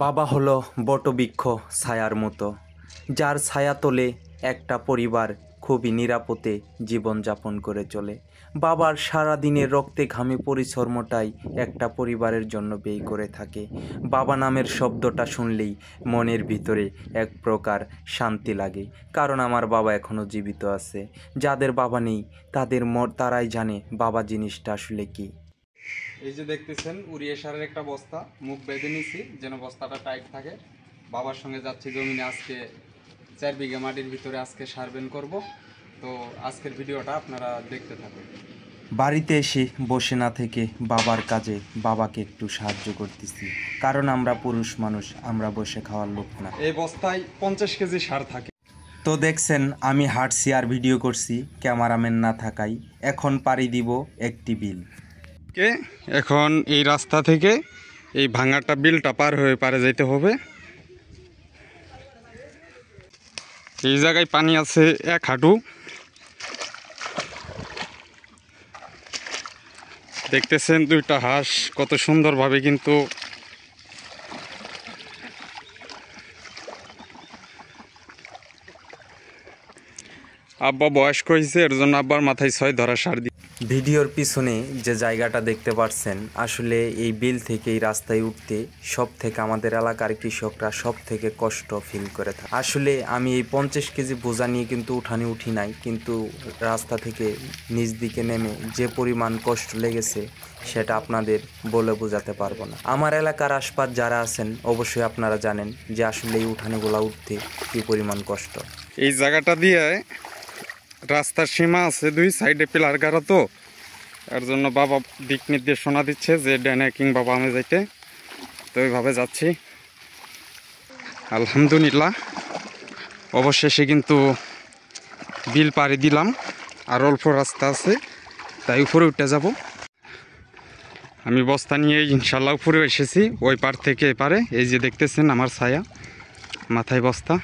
বাবা হলো বটবৃক্ষ ছায়ার মতো, যার ছায়াতলে একটা পরিবার খুবই নিরাপদে জীবনযাপন করে চলে। বাবার সারাদিনের রক্তে ঘামে পরিশ্রমটাই একটা পরিবারের জন্য ব্যয় করে থাকে। বাবা নামের শব্দটা শুনলেই মনের ভিতরে এক প্রকার শান্তি লাগে, কারণ আমার বাবা এখনও জীবিত আছে। যাদের বাবা নেই তারাই জানে বাবা জিনিসটা আসলে কী। এই যে দেখতেছেন উড়িয়ে সারের একটা বস্তা মুখ বেঁধে নিছি যেন বস্তাটা টাইট থাকে। বাবার সঙ্গে যাচ্ছি জমিনে, আজকে 4 বিঘা মাটির ভিতরে আজকে সারবেন করব। তো আজকের ভিডিওটা আপনারা দেখতে থাকুন। বাড়িতে এসে বসে না থেকে বাবার কাজে বাবাকে একটু সাহায্য করতেছি, কারণ আমরা পুরুষ মানুষ, আমরা বসে খাওয়ার লোক না। এই বস্তায় 50 কেজি সার থাকে। তো দেখছেন আমি হাঁটছি আর ভিডিও করছি ক্যামেরাম্যান না থাকাই। এখন পাড়ি দিব একটি বিল। এখন এই রাস্তা থেকে এই ভাঙাটা বিলটা পার হয়ে পারে যেতে হবে। এই জায়গায় পানি আছে 1 হাঁটু। দেখতেছেন 2টা হাঁস কত সুন্দরভাবে কিন্তু আব্বা বয়স্ক হয়েছে, এর জন্য আব্বার মাথায় 6 ধরা সার দিয়ে। ভিডিওর পিছনে যে জায়গাটা দেখতে পাচ্ছেন, আসলে এই বিল থেকে এই রাস্তায় উঠতে সব থেকে আমাদের এলাকার কৃষকরা সব থেকে কষ্ট ফিল করে থাকে। আসলে আমি এই 50 কেজি বোঝা নিয়ে কিন্তু উঠানে উঠি নাই, কিন্তু রাস্তা থেকে নিচ দিকে নেমে যে পরিমাণ কষ্ট লেগেছে সেটা আপনাদের বলে বোঝাতে পারবো না। আমার এলাকার আশপাশ যারা আছেন অবশ্যই আপনারা জানেন যে আসলে এই উঠানেগুলো উঠতে কী পরিমাণ কষ্ট। এই জায়গাটা দিয়ে রাস্তার সীমা আছে, 2 সাইডে পিলার গাড়া, তো এর জন্য বাবা দিক নির্দেশনা দিচ্ছে যে ডানে কিংবা বামে যাইতে। তো ওইভাবে যাচ্ছি। আলহামদুলিল্লাহ অবশেষে কিন্তু বিল পাড়ি দিলাম, আর অল্প রাস্তা আছে, তাই উপরে উঠে যাব। আমি বস্তা নিয়ে ইনশাল্লাহ উপরে এসেছি, ওই পার থেকে এপারে। এই যে দেখতেছেন আমার ছায়া, মাথায় বস্তা।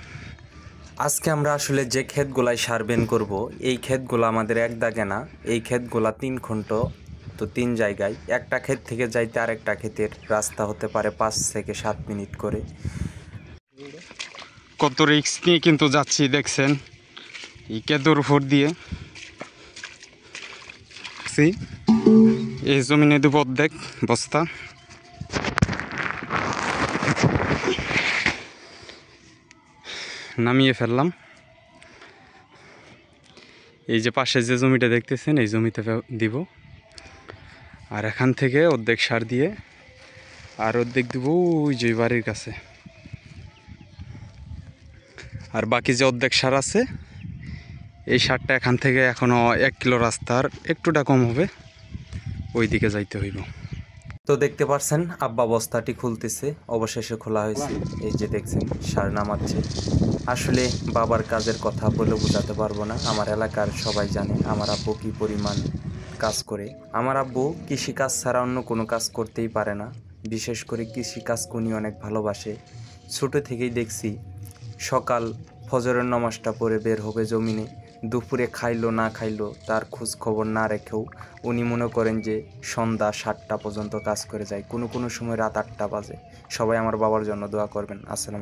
আজকে আমরা আসলে যে ক্ষেতগুলাই সারবেন করব, এই ক্ষেতগুলো আমাদের এক দাগে না, এই ক্ষেতগুলা 3 খণ্ড। তো 3 জায়গায় একটা ক্ষেত থেকে যাইতে আরেকটা ক্ষেতের রাস্তা হতে পারে 5 থেকে 7 মিনিট করে। কত রিস্ক নিয়ে কিন্তু যাচ্ছি, দেখছেন এই কেদুর উপর দিয়ে। এই জমিনে দেব অর্ধেক বস্তা। নামিয়ে ফেললাম। এই যে পাশে যে জমিটা দেখতেছেন এই জমিতে দিব, আর এখান থেকে অর্ধেক সার দিয়ে আর অর্ধেক দিব ওই যে বাড়ির কাছে। আর বাকি যে অর্ধেক সার আছে এই সারটা এখান থেকে এখনো 1 কিলো রাস্তার একটুটা কম হবে, ওই দিকে যাইতে হইব। তো দেখতে পাচ্ছেন আব্বা বস্তাটি খুলতেছে, অবশেষে খোলা হয়েছে। এই যে দেখছেন সার নামাচ্ছে। আসলে বাবার কাজের কথা বলে বোঝাতে পারবো না। আমার এলাকার সবাই জানে আমার আব্বু কী পরিমাণ কাজ করে। আমার আব্বু কৃষিকাজ ছাড়া অন্য কোনো কাজ করতেই পারে না, বিশেষ করে কৃষিকাজকে উনি অনেক ভালোবাসে। ছোটো থেকেই দেখছি সকাল ফজরের নামাজটা পড়ে বের হবে জমিনে, দুপুরে খাইলো না খাইলো তার খোঁজ খবর না রেখেও উনি মনে করেন যে সন্ধ্যা 7টা পর্যন্ত কাজ করে যায়, কোনো কোনো সময় রাত 8টা বাজে। সবাই আমার বাবার জন্য দোয়া করবেন। আসসালাম।